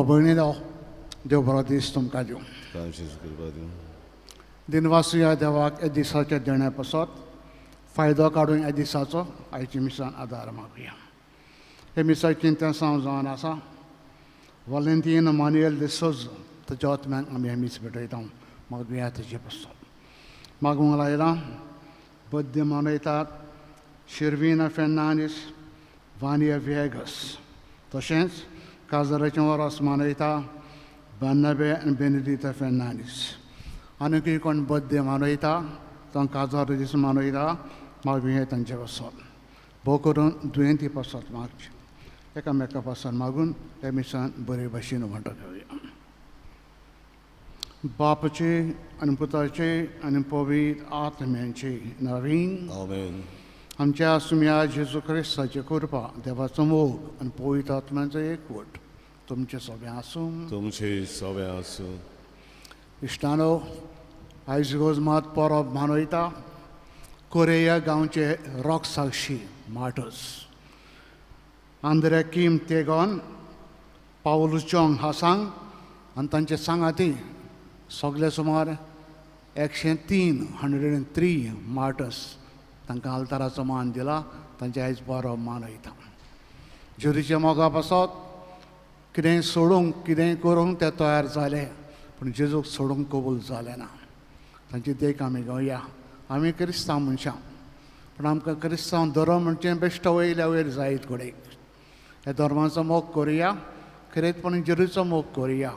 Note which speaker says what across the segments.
Speaker 1: भयणीनो देव बरो दीस तुमकां दिवं. दिनवासू ह्या देवाक ह्या दिसाच्या देण्या पासत फायदो काडून ह्या दिसाचो आयच्या मिसान आदार मागुया. हे मिसाची चिंतन सावन जावन आसा वॉलंटीन मान्युएल de Souza ताच्या आत्म्याक आमी हे मीस भेटयता. मागुया ताचे पासत. मागूंक लायलां बर्थडे मनयतात शिर्विना फेर्नांडीस, वानिया वेगस. तशेंच काजाराचें वरस मनयता बार्नाबे आनी बेनेडिटा फेर्नांडीस. आनीकूय कोण बर्थडे मनयता तांकां काजार दीस मनयता मागुया तांचे पासत. भोव करून दुयेंती पासत मागचे एकामेका पासत मागून हे मिसान बरे भाशेन म्हणटा घेवया. बापाचे आनी पुताचे आनी पवित्र आत्म्याचे नांवान
Speaker 2: आमेन.
Speaker 1: आमच्या सुम्या जेजू क्रिस्ताची कृपा देवाचो मोग आनी पवित्र आत्म्याचो एकवट तुमचे सगळे आसूं.
Speaker 2: तुमचे सगळे आसूं.
Speaker 1: इश्टानो आयज रोज मात परब मनयता कोरिया गांवचे रॉक साक्षी मार्टर्स आंद्रे किम तेगॉन, पावलू चोंग हासांग आनी तांचे सांगाती सगळे सुमार 103 मार्टर्स तांकां आल्ताराचो मान दिला. तांचे आयज परब मनयता. जेजूच्या मोगा पासत कितेंय सोडूंक कितेंय करूंक ते तयार जाले पूण जेजूक सोडूंक कबूल जालें ना. तांची देख आमी घेवया. आमी क्रिस्तांव मनशां पूण आमकां क्रिस्तांव धर्म म्हणचे बेश्ट वयल्या वयर जायत घडयक. ह्या धर्माचो मोग करुया. खरेंचपणी जेजूचो मोग करुया.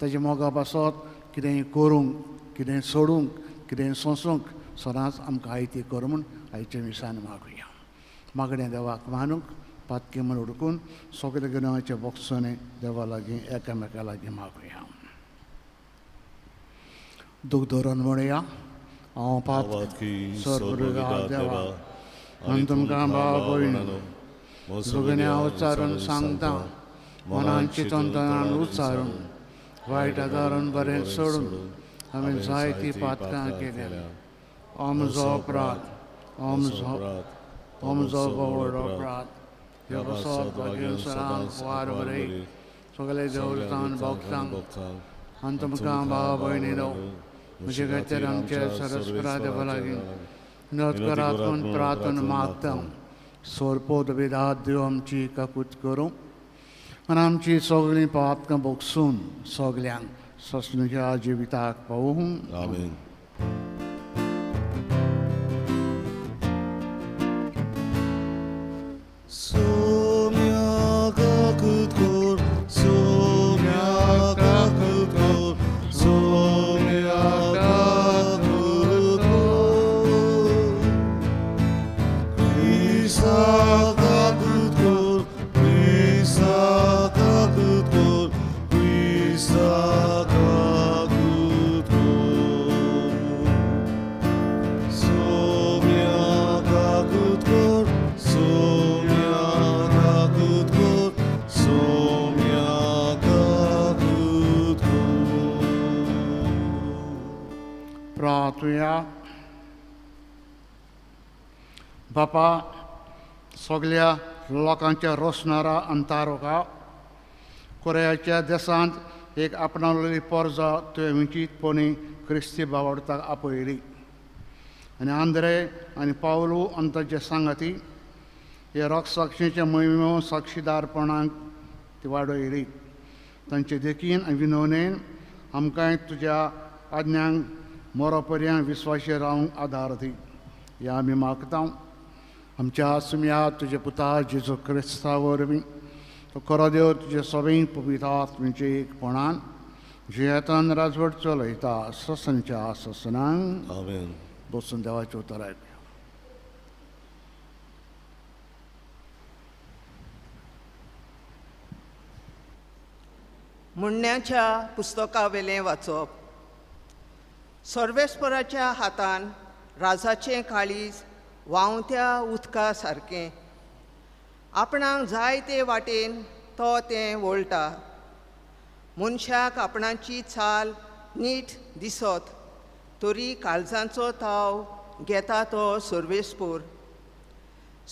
Speaker 1: ताच्या मोगा पासत कितेंय करूंक कितेंय सोडूंक कितेंय सोंसूंक सदांच आमकां आयती कर म्हूण आयच्या मिसान मागुया. मागणें देवाक मानूंक पातकी म्हूण उडकून सगळे गुन्यांचे बोगसोने देवा लागीं एकामेका लागीं मागुया. दूख धरून म्हणुया हांव पातकी स्वर्गपुरीकार देवा आनी तुमकां भाव भयणीनो सगळ्या उच्चारून सांगता मनान चिंतन उच्चारून वायट आदारून बरें सोडून आमी जायतीं पातकां केल्या. आमचो अपराध आमचो व्हडलो अपराध ह्यो बसत वागीन सरांक वार बरय सगळे देवळांत भोगतांक आनी तुमकां भाव भयणीनो म्हजे खातीर आमचे सरस्वरा देवा लागीं नत करात म्हूण प्रार्थन मागता. सोरपोत विधात देव आमची काकूट करूं आनी आमची सगळीं पातकां भोगसून सगल्यांक ससणुच्या जिविताक पावूं.
Speaker 2: आमेन. बापा सगळ्या लोकांच्या रोसणारा अंतारोका कोरियाच्या देशांत एक आपणावलेली पर्जा तुवें विचितपणी क्रिस्ती भावार्थाक आपयली आनी आंद्रे आनी पावलू आनी ताचे सांगाती हे रॉक साक्षीचे मोहिमे साक्षीदारपणाक ती वाडयली. तांचे देखीन आनी विनवणेन आमकांय तुज्या आज्ञांक
Speaker 1: मरोपर्यंत विस्वाशी रावंक आदार दी हें आमी मागता आमच्या सुम्यात तुजे पुता जेजू क्रिस्ता वरवीं तो खरो देव तुजे सगळीं पवित्र आत्म्याचे एकपणान जियेतान राजवट चलयता ससनच्या ससनांक
Speaker 3: आमेन.
Speaker 1: बसून देवाचें उतर आयकुया.
Speaker 4: मुन्याच्या पुस्तका वेलें वाचप. सर्वेस्पराच्या हातान राजाचें काळीज व्हांवत्या उदका सारकें. आपणाक जाय ते वाटेन तो तें वळटा. मनशाक आपणाची चाल नीट दिसत तरी काळजांचो ताव घेता तो सर्वेस्पर.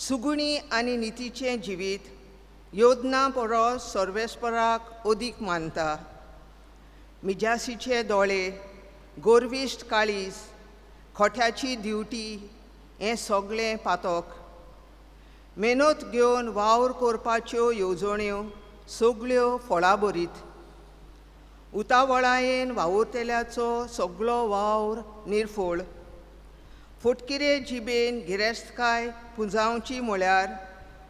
Speaker 4: सुगुणी आनी नितीचें जिवीत योजना परस सर्वेस्पराक अदीक मानता. मिजासीचे दोळे, गोरविश्ट काळीज, खोट्याची दिवटी हें सगळें पातक. मेहनत घेवन वावर करपाच्यो येवजण्यो सगळ्यो फळां बरीत. उतावळायेन वावुरतेल्याचो सगळो वावर निर्फळ. फुटकिरे जिबेन गिरेस्तकाय पुंजावची म्हळ्यार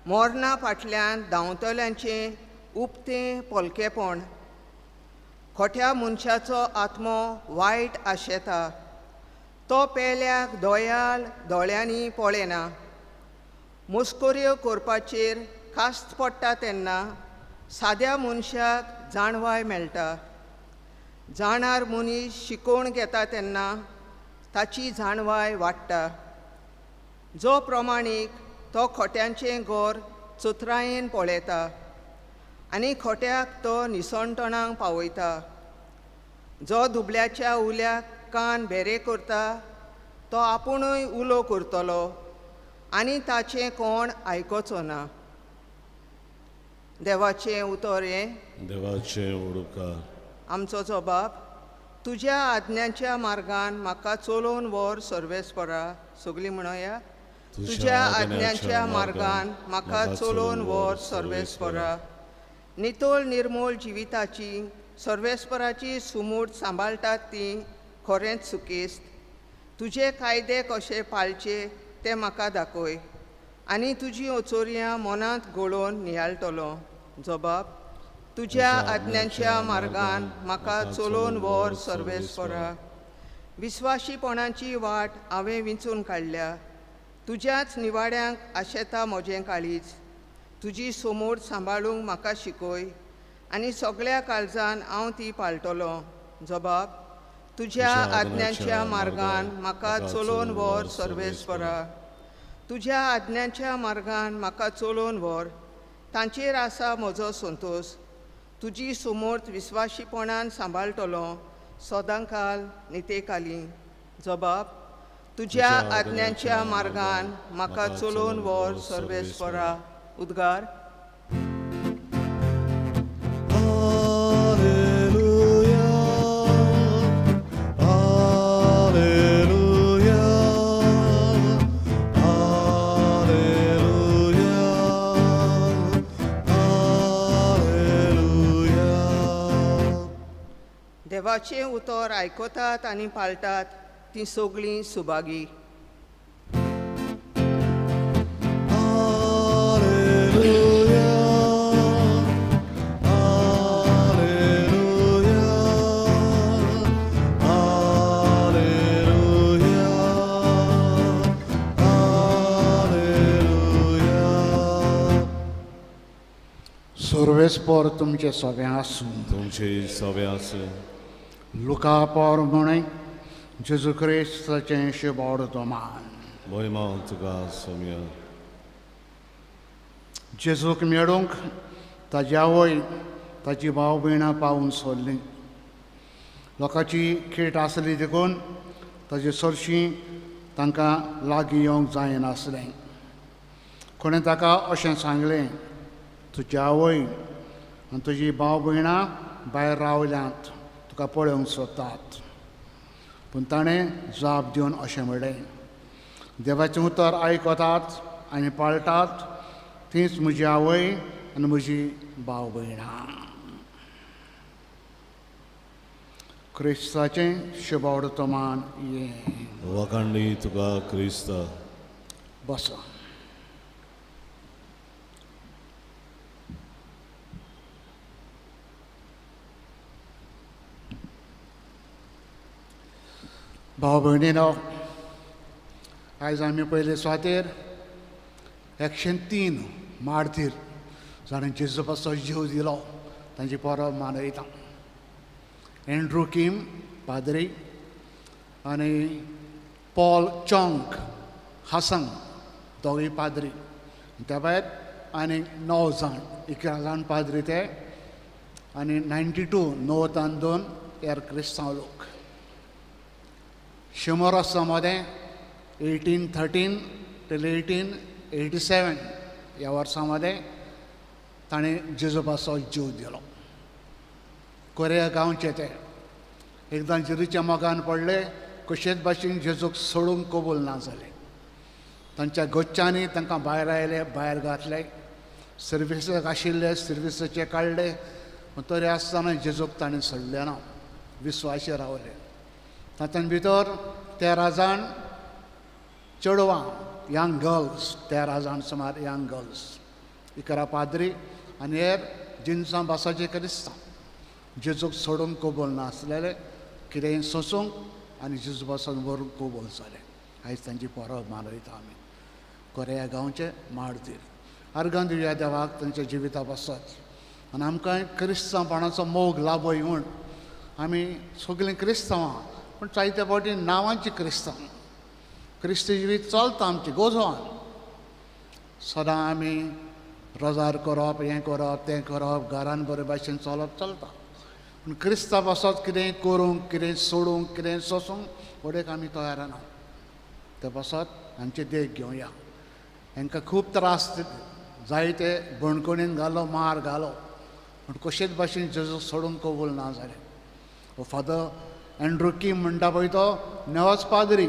Speaker 4: मोरना फाटल्यान धांवतल्यांचें उक्तें पोलकेपण. खोट्या मनशाचो आत्मो वायट आशेता. तो पेल्याक दोयाल दोळ्यांनी पळयना. मस्कोऱ्यो करपाचेर कास्त पडटा तेन्ना साद्या मनशाक जाणवाय मेळटा. जाणार मनीस शिकोवण घेता तेन्ना ताची जाणवाय वाडटा. जो प्रमाणीक तो खोट्यांचें गोर चोत्रायेन पळयता आनी खोट्याक तो निसणटणांक पावयता. जो दुबल्याच्या उल्याक कान बेरे करता तो आपुणूय उलो करतलो आनी ताचें कोण आयकोचो ना. देवाचें उतर हें.
Speaker 3: देवाचें उडोवकार.
Speaker 4: आमचो जबाब. तुज्या आज्ञांच्या मार्गान म्हाका चलोवन व्हर सर्वेस्परा. सगळीं म्हणया. तुज्या आज्ञांच्या मार्गान म्हाका चलोवन व्हर सर्वेस्परा. नितोळ निर्मोळ जिविताची सर्वेस्पराची सुमूट सांबाळटात ती खरेंच सुकेस्त. तुजे कायदे कशे पाळचे ते म्हाका दाखय आनी तुजी ओचोरयां मनांत घोळोवन नियाळटलो. जबाब. तुज्या आज्ञांच्या मार्गान म्हाका चलोवन व्हर सर्वेस्परा. विस्वाशीपणाची वाट हांवें विंचून काडल्या. तुज्याच निवाड्यांक आशेता म्हजें काळीज. तुजी सोमोड सांबाळूंक म्हाका शिकय आनी सगळ्या काळजान हांव ती पाळटलो. जबाब. तुज्या आज्ञांच्या मार्गान म्हाका चलोवन व्हर सर्वेस्परा. तुज्या आज्ञांच्या मार्गान म्हाका चलोवन व्हर. तांचेर आसा म्हजो संतोश. तुजी समोर्त विस्वाशीपणान सांबाळटलो सदांकाल नितेकाली. जबाब. तुज्या आज्ञांच्या मार्गान म्हाका चलोवन व्हर सर्वेस्परा. उद्गार. देवाचें उतर आयकतात आनी पाळटात तीं सगळीं सुभागी.
Speaker 1: सर्वेस्पर तुमचे सगळें आसूं.
Speaker 3: तुमचे सवे आसूं.
Speaker 1: लुका पोर म्हणून जेजू क्रिस्ताचें शिबोड तोमान.
Speaker 3: महिमा तुका सोम्या.
Speaker 1: जेजूक मेळूंक ताची आवय ताची भाव भयणां पावून सोडलीं. लोकांची खेट आसली देखून ताचे चडशीं तांकां लागीं येवंक जायनासलें. कोणें ताका अशें सांगलें, तुजी आवय आनी तुजी भाव भयणां भायर रावल्यांत, तुका पळोवंक सोदतात. पूण ताणें जाप दिवन अशें म्हणलें, देवाचें उतर आयकतात आनी पाळटात तींच म्हजी आवय आनी म्हजी भाव भयणां. क्रिस्ताचें शुभवर्तमान ये
Speaker 3: वखाणली तुका क्रिस्त.
Speaker 1: बसा. भाव भयणीनो, आयज आमी पयले स्वातेर 103 मार्तीर जाणें जेजू पासो जीव दिलो तांची परब मनयता. एंड्रू किम पाद्री आनी पॉल चॉंक हासंग दोगूय पाद्री. त्या भायर आनीक 9 जाण 11 जाण पाद्री ते आनी 92 9 2 हेर क्रिस्तांव लोक. शिमोरसामध्ये 1813 till 1887 ह्या वर्सामध्ये ताणें जेजूपाचो जीव दिलो. कोरिया गांवचे ते एकदां जेजूच्या मोगान पडले, कशेच भाशेन जेजूक सोडूंक कबूल ना जालें. तांच्या गोच्च्यांनी तांकां भायर आयले, भायर घातले, सर्विसेक आशिल्ले सर्विसेचे काडले, पूण तरी आसतना जेजूक ताणें सोडलें ना, विस्वाशी रावले. तातूंत भितर 13 जाण चेडवां, यंग गर्ल्स, 13 जाण सुमार यंग गर्ल्स, 11 पाद्री आनी हेर जिन्सां भासाचे क्रिस्तांव जेजूक सोडूंक कबूल नासलेले, कितेंय सोंसूंक आनी जेजू पासून व्हरूंक कबूल जालें. आयज तांची परब मनयता आमी कोरिया गांवचे मार्तीर. अर्गां दिवया देवाक तांच्या जिविता पासत. आनी आमकां क्रिस्तांवपणाचो मोग लाबय म्हूण आमी सगळीं क्रिस्तांवां, पूण जायते फावटी नांवांची क्रिस्तांव. क्रिस्त जिवीत चलता आमची गोजवान. सदां आमी रोजार करप, हें करप, तें करप, घरान बरे भाशेन चलप चलता, पूण क्रिस्तांव पासत कितेंय करूंक, कितेंय सोडूंक, कितेंय सोंसूंक उडयक आमी तयार ना. ते पासत आमचे देख घेवया. हांकां खूब त्रास जायते बणकणीन घालो, मार घालो, पूण कशेच भाशेन जेजू सोडूंक कबूल ना जालें. फादर एंड्रू किम म्हणटा पळय तो नेवोच पाद्री,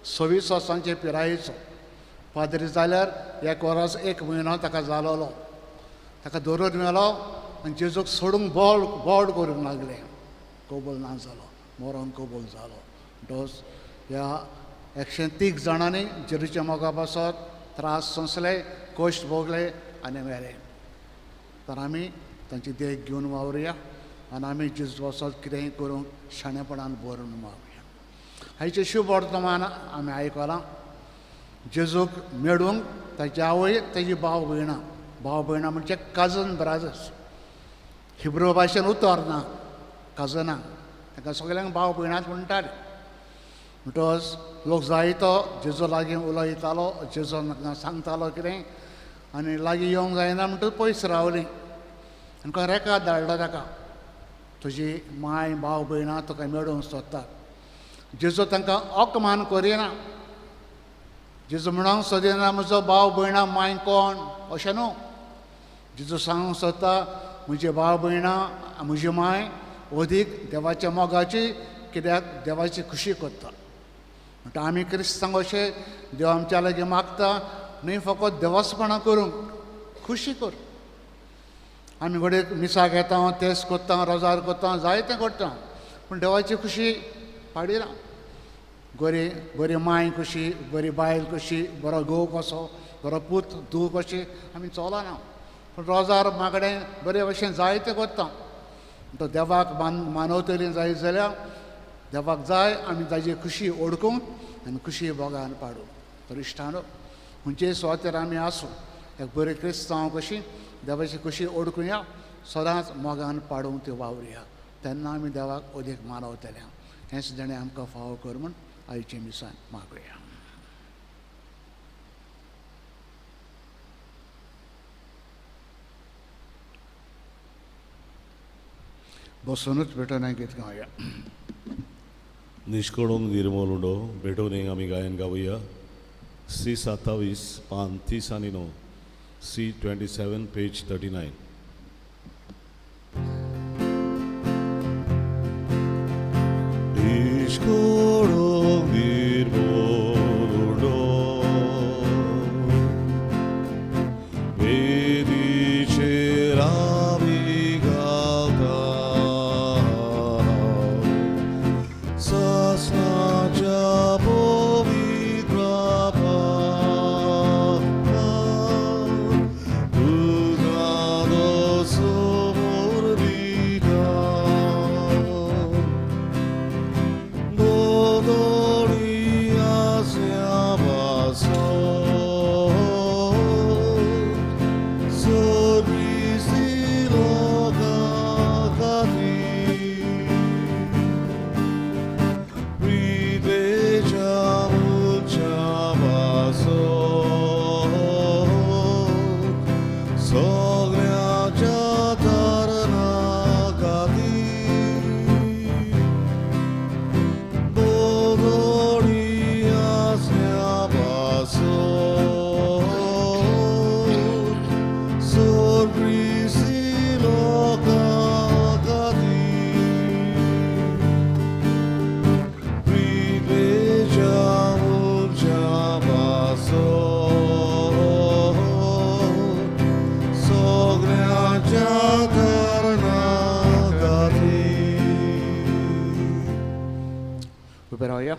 Speaker 1: 26 वर्सांचे पिरायेचो. पाद्री जाल्यार 1 वर्स 1 म्हयनो ताका जालोलो. ताका धरून मेलो आनी जेजूक सोडूंक बोड करूंक लागले. कबूल ना जालो, मरोन कबूल जालो. म्हणटच ह्या 103 जाणांनी जेजूच्या मोगा पासत त्रास सोंसले, कश्ट भोगले आनी मेले. तर आमी तांची देख घेवन वावरुया आनी आमी जेजू पासत कितेंय करूंक शाणेपणान बरोवन मागुया. हाचें शुभ वर्तमान आमी आयकलां. जेजूक मेळूंक ताची आवय, ताजी भाव भयणां. भाव भयणां म्हणजे काजन ब्रादर्स. हिब्रू भाशेन उतर ना काजनां, ताका सगल्यांक भाव भयणांच म्हणटाले. म्हणटच लोक जायतो जेजू लागीं उलयतालो, जेजू सांगतालो कितें, आनी लागीं येवंक जायना म्हणटच पयस रावलीं. आनी खंय रेकाद धाडलो ताका, तुजी माय भाव भयणां तुका मेळूंक सोदतात. जेजू तांकां ओकमान करिना. जेजू म्हणूंक सोदिना म्हजो भाव भयणां माय कोण, अशें न्हू. जेजू सांगूंक सोदता म्हजी भाव भयणां, म्हजी माय अदीक देवाच्या मोगाची, कित्याक देवाची खुशी करता. म्हणटा आमी क्रिस्तांव अशे देव आमच्या लागीं मागता, न्ही फकत देवासपणां करूंक, खुशी कर. आमी घडये मिसा घेता, तेस करता, रोजार करता, जायतें करता, पूण देवाची खुशी पाडिना. बरी माय कशी, बरी बायल कशी, बरो घोव कसो, बरो पूत धूव कशी आमी चलना. पूण रोजार मागणें बरे भशेन जायतें करता. तो देवाक मानवतली जायत जाल्यार देवाक जाय आमी ताजी खुशी ओडकूंक आनी खुशी भोगान पाडूं. तर इश्टानो, खंयचेय सुवातेर आमी आसूं, एक बरी क्रिस्तांव कशी देवाची खुशी ओडकुया, सदांच मोगान पाडूंक ती वावरुया. तेन्ना आमी देवाक अदीक मानवतले. हेंच ताणें आमकां फावो कर म्हूण आयचे मिसान मागुया. बसूनच भेटून गीत गावया.
Speaker 3: निष्कळून निर्मोलुंडो भेटून आमी गायन गावया. C27 पान 30 आनी 9, C27 पेज 39. Niष्कळून निर्मोलुंडो वेदीचेर आमी घालता.
Speaker 1: उबे रावया.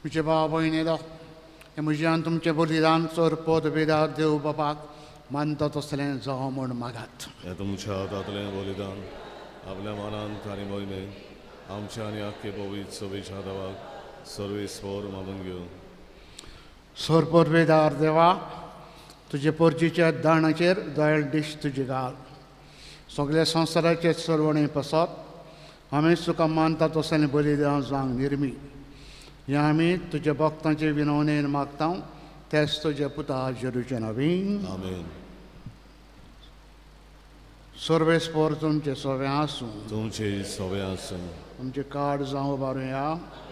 Speaker 1: म्हजे भाव भयणीलो, हे म्हज्यान तुमचें बलिदान चोर पद वेदार देव बापाक मानता तसलें जावं म्हूण मागात.
Speaker 3: हे तुमच्या हातांतलें बलिदान आपल्या मनांत आनी मोहिमेन आमच्या आनी आख्खे पवित्र सभेच्या देवाक सर्वेस्वर मागून घेवन.
Speaker 1: सोर पद वेदार देवा, तुजे परजीच्या दाणाचेर दयाळ दिश्ट तुजी घाल. सगळ्या संवसाराचे चळवणी पसत आमी तुका मानता तसलें बलिदान जावंक निर्मी. हें आमी तुज्या भक्तांचे विनवणेन मागता, तेच तुजे पुता जेरूचे नवीन.
Speaker 3: आमेन.
Speaker 1: सर्वेस्पर तुमचे सवे आसूं.
Speaker 3: तुमचे सवे आसूं.
Speaker 1: तुमचे कार्ड जावं उबारुया.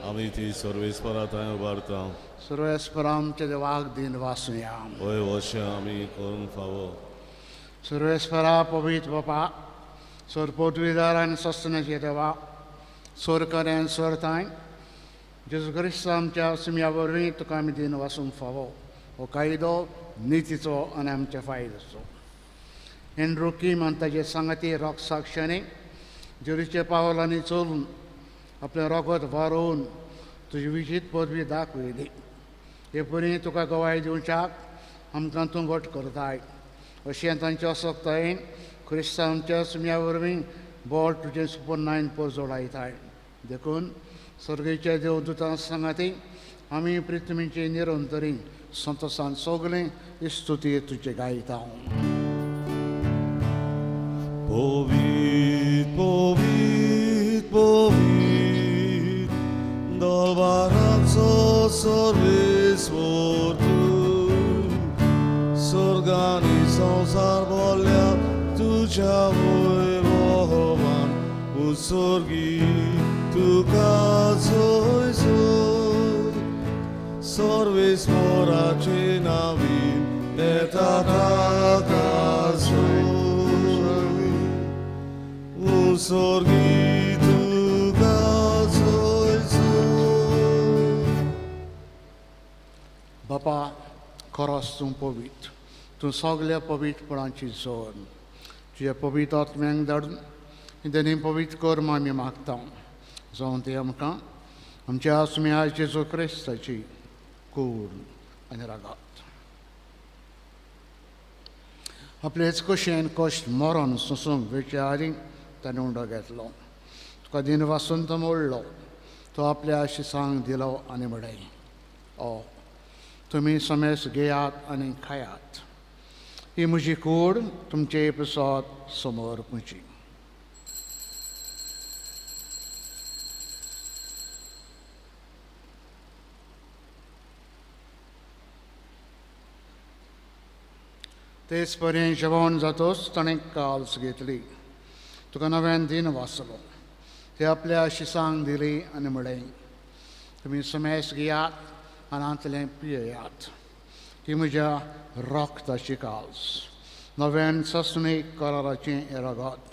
Speaker 3: आमी ती सर्वेस्परा थंय उबारता.
Speaker 1: सर्वेस्पर आमचे देवाक दिन वासुया.
Speaker 3: होय अशें आमी करूंक फावो.
Speaker 1: सर्वेस्परा पवित्र बापा, सोर पदवीदार आनी सस्तनाचे देवा, सोरकऱ्यान सोरताय जेजू क्रिस्त आमच्या सुम्या वरवीं तुका आमी दिन वासूंक फावो. हो कायदो नितीचो आनी आमच्या फायद्याचो. एनरुकीम आनी ताचे सांगाती रोग साक्षांनी जेरूचे पावलांनी चलून आपलें रगत वारोवन तुजी विशीत पदवी दाखयली. हे परी तुका गवाय दिवच्याक आमकां तूं घट करताय. अशें तांच्या सप्तायेन क्रिस्त आमच्या सुम्या वरवीं बोल तुजें सुपन्नायन पर जोडायताय. देखून सर्गेच्या देवदूतां सांगाती आमी पृथ्वीचे निरंतरी संतोशान सगळें स्तुती तुजे गायता.
Speaker 3: Povit, povit, povit, dolbarazzo sorvisvor tu, sorgani संसार बोल्या तुझ्या वय भोवान, उत्सर्गी तुका जोय जोय, सर्वेस्वराचे नावीन येता ताका जोय. Sorgi tuga zoy zoy.
Speaker 1: बापा, खरोच तूं पवित्र. तूं सगळ्या पवित्रपणाची जोड. तुज्या पवित्र आत्म्यांक धाडून तेणी पवित्र कर म्हूण आमी मागता. जावं ती आमकां आमच्या सुम्या जेजू क्रिस्ताची कूड आनी रागात. आपलेच कशेन कश्ट मरण सोसूंक वेच्या आदी ताणें उंडो घेतलो. तुका दिन वासून तो मोडलो. तो आपल्या शिसांक दिलो आनी म्हडे, ओ तुमी समेस घेयात आनी खायात. ही म्हजी कूड तुमचे पिसोत समोर पुंची. तेच पर्यंत जेवण जातोच ताणें काल्स घेतली. तुका नव्यान दिन वाचलो. ते आपल्या शिसांक दिली आनी म्हळें, तुमी समेस घेयात आनी हातलें पियेयात. ही म्हज्या रक्ताची काल्स, नव्यान ससणीक कराराचें हें रगत.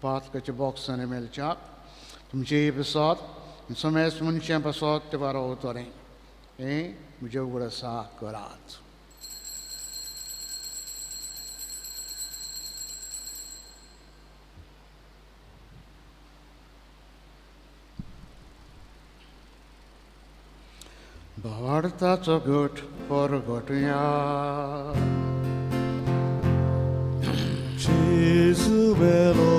Speaker 1: पातकाच्या बॉक्सांनी मेलच्याक तुमचे पिसोत समेस मनशां पासत ते वारोवतलें. हें म्हजें उगडसां करात. भावार्थाचो घट परगटुया.
Speaker 3: Gesù bello,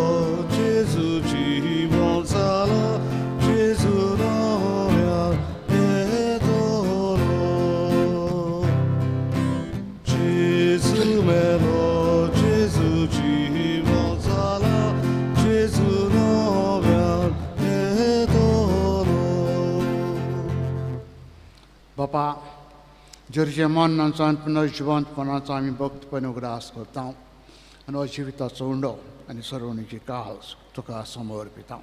Speaker 3: Gesù জীবন সালা, Gesù নয়া edolo. Gesù bello, Gesù জীবন সালা, Gesù naya edolo.
Speaker 1: बापा, जेरूचे मरणाचो आनी पुनर्जिवंतपणाचो आमी भक्तपणे उगडास करता आनी अजिविताचो उंडो आनी सरवणीची काल्स तुका समर्पिता.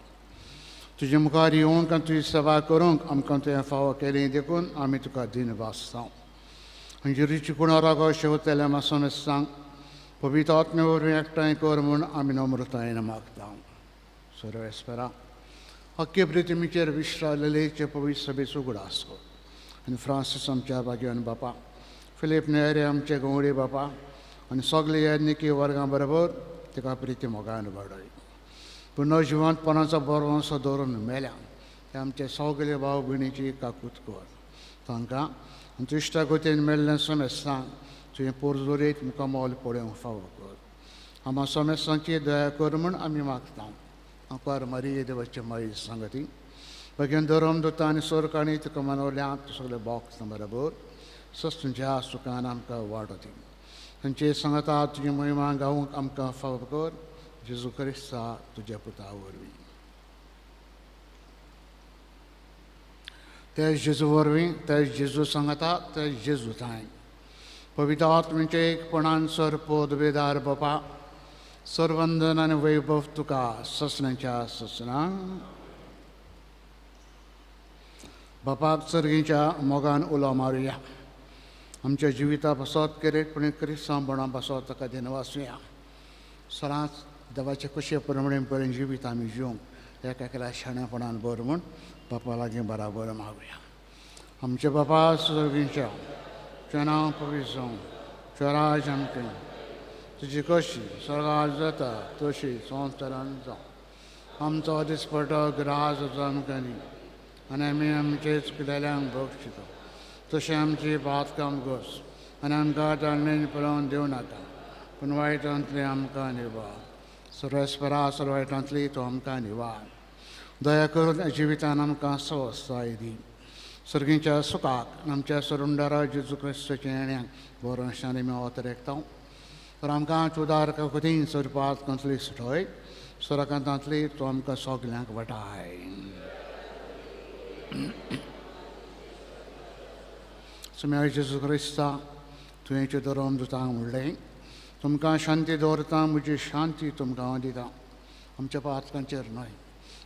Speaker 1: तुजे मुखार येवंक आनी तुजी सेवा करूंक आमकां तुवें फावो केली. देखून आमी तुका दिन वाचता. आनी जेरूची कुणारागो शेवतेल्या मासोनेसांक पवित्र आत्मे वरवीं एकठांय कर म्हूण आमी नम्रतायेन मागता. सर्वेस्परा, अख्खे पृथ्वीचेर विश्रायलेचे पवित्र सभेचो उगडास कर. आनी फ्रांसीस आमच्या भाग्यान बापा, फिलीप नेरे आमचे गवळी बापा आनी सगळे येदनिकी वर्गां बरोबर तिका प्रिती मोगान वाडय. पुनर्जिवंतपणाचो बरो असो धरून मेल्या हे आमचे सगळे भाव भयणीची काकूत कर तांकां आनी इश्टा कोतीन मेळ्ळें समेस्तांक तुवें पोरजोरेत मुखार मोल पळोवंक फावो कर आम्हा समेस्तांची दया कर म्हूण आमी मागता आंकार मारिये देवाचे माई सांगती बेगीन धरम दोता आनी सोरकाणी तुका मनवल्या सगळे बॉक्स बरोबर सस तुज्या सुखान आमकां वाडो दी तांचे सांगता तुजी महिमा गावूंक आमकां फावो कर जेजू क्रिस्ता तुज्या पुता वरवीं ते जेजू वरवीं ते जेजू सांगता ते जेजू थंय पवित्र आत्म्याचे एकपणान सरपोद बेदार बापा सर्वंदन आनी वैभव तुका ससण्याच्या ससनांक बापाक सर्गीच्या मोगान उलो मारुया आमच्या जिविता पासत केरेटपणी क्रिस्तांवपणा पासत ताका दिनवासुया सदांच देवाचे कशे प्रमाणे बरें जिवीत आमी जिवंक एका एकेल्या शाण्यापणान बर म्हूण बापा लागीं बराबर मागुया आमचे बापा सर्गीच्या तुजें नांव पवित्र जावं तुजें राज आमचें तुजी कशी स्वर्गांत जाता तशी संवसारांत जावं आमचो दिसपटो गिराज आमकां दी आनी आमी आमचे चुकलेल्यांक बक्षिता तशें आमची बातकाम घोस आनी आमकां ताळणेन पळोवन दिवं नाका पूण वायटांतली आमकां निवार सर्वेस्परा सर्वायटांतली तो आमकां निवार दया करून जिवितान आमकां स्वस्थाय दी सर्गीच्या सुखाक आमच्या सरुंडारा जेजू क्रिस्ताच्या येण्याक बरो शानी आमी ओतरेकता तर आमकां चुदार कोतीन सरपात कंतली सुटय सुरकांतांतली तो आमकां सगल्यांक वटाय सुम्या जेजू क्रिस्ता तुवें धर्म दुतांक म्हणलें तुमकां शांती दवरता म्हजी शांती तुमकां हांव दिता आमच्या पातकांचेर न्हय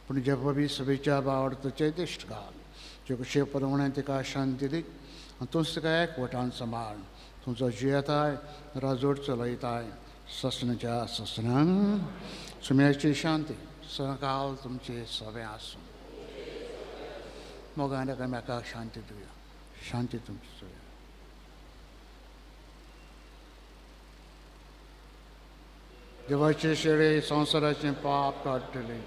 Speaker 1: पूण जे पबी सभेच्या बावडताचे दिश्ट घाल जे कशे प्रमाणे तिका शांती दी आनी तूंच तिका एकवटान सांबाळ तुमचो जियेताय राजोड चलयताय ससण्याच्या ससनांक सुम्याची शांती सकाळ तुमचे सवे आसूं मोगान एकामेकाक शांती दिवया शांती तुमची चोया देवाचे शेळे संवसाराचें पाप काडटले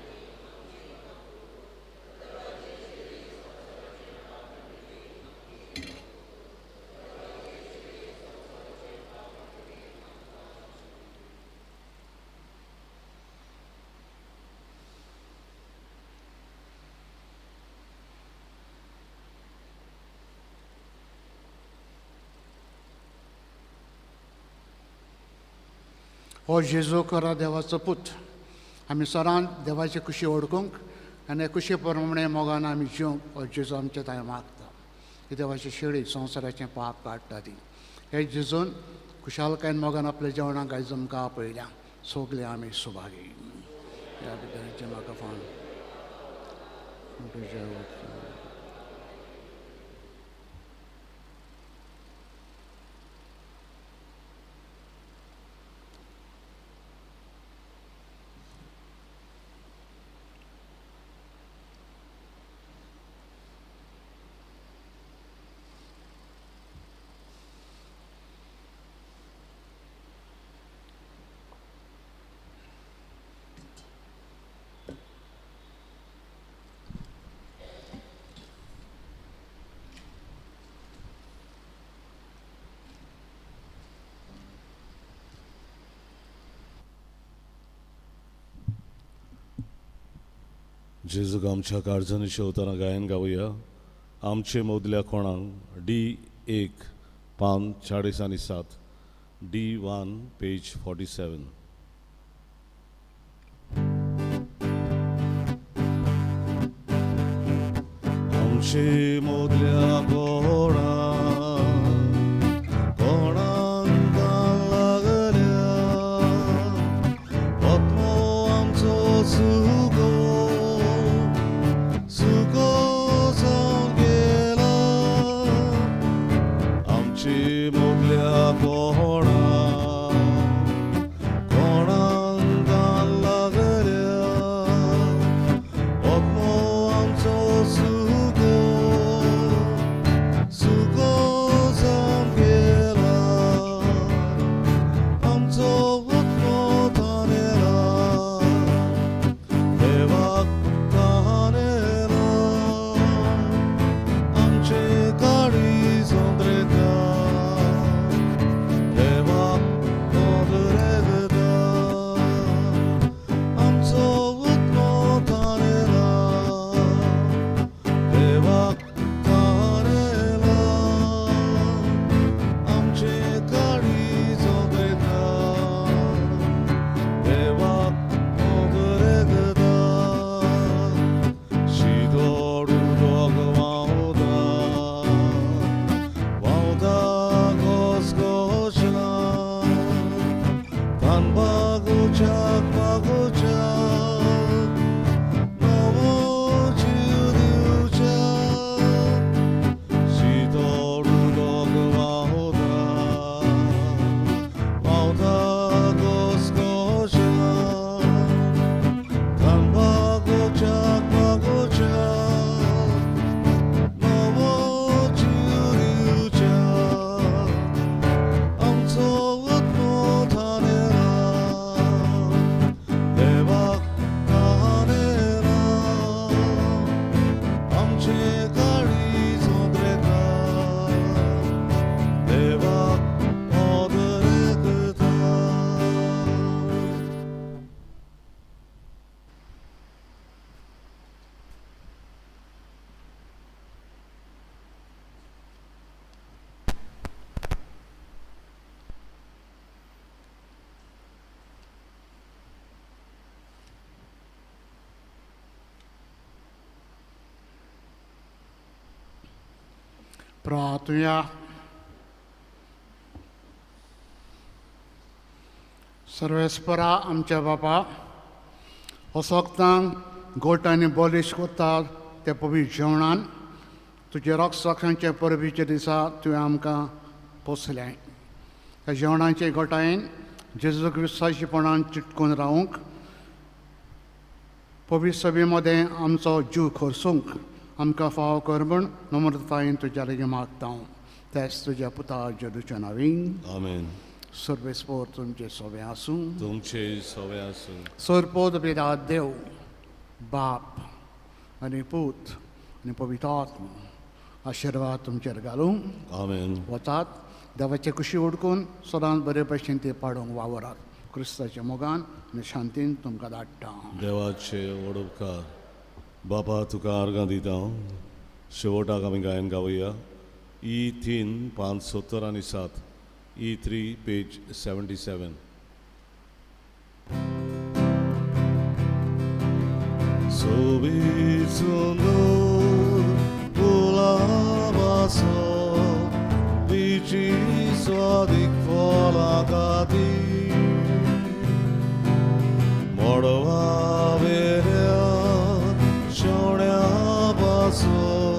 Speaker 1: हो जेजू खरा देवाचो पूत आमी सदांच देवाची खुशी ओळखूंक आनी खुशी प्रमाणे मोगान आमी जिवंक हो जेजू आमचे थंय मागता ही देवाची शेळी संवसाराचें पाप काडटा ती हे जेजून खुशालकायेन मोगान आपल्या जेवणाक आयज आमकां आपयल्या सगले आमी सुभागी ह्या भितरचे म्हाका फान
Speaker 3: जेजूक आमच्या काळजांनी शेवताना गायन गावया आमचे मोदल्या कोणाक D1 पान 47 D1 पेज 47 आमचे मोदल्या कोणाक लागल्या आत्मो आमचो सुगो काळी सोंद्रेकार देवाक आदर करता.
Speaker 2: प्रार्थना. सर्वेस्परा आमच्या बापा, वसोगतांक गोट आनी बॉलिश कोत्तात ते पवित्र जेवणान तुजे रक्षकांचे परबीचे दिसा तुवें आमकां पोसलें. ह्या जेवणाचे गोठायेन जेजूक विश्वासीपणान चिटकून रावूंक पवित्र सभे मदें आमचो जीव खर्सूंक आमकां फाव कर म्हूण नम्रतायेन तुज्या लागीं मागता. तेच तुज्या पुता जेजूच्या नांवान.
Speaker 3: आमेन.
Speaker 2: सर्वेस्पोर तुमचे सोबे आसूं.
Speaker 3: तुमचे सवे आसूं.
Speaker 2: सरपोद पिता देव, बाप आनी पूत आनी पवित्र आत्मा आशिर्वाद तुमचेर घालूं.
Speaker 3: आमेन.
Speaker 2: वचात देवाचे कुशी उडकून सदांच बरे भशेन ते पाडूंक वावरात. क्रिस्ताच्या मोगान आनी शांतीन तुमकां धाडटा.
Speaker 3: देवाचे वडोवकार. बापा तुका अर्गां दिता. शेवटाक आमी गायन गावया. E3 570 आनी 7. E3 page 77. Sobizundo pulabaso vici sodik volagati morwa veria shonya baso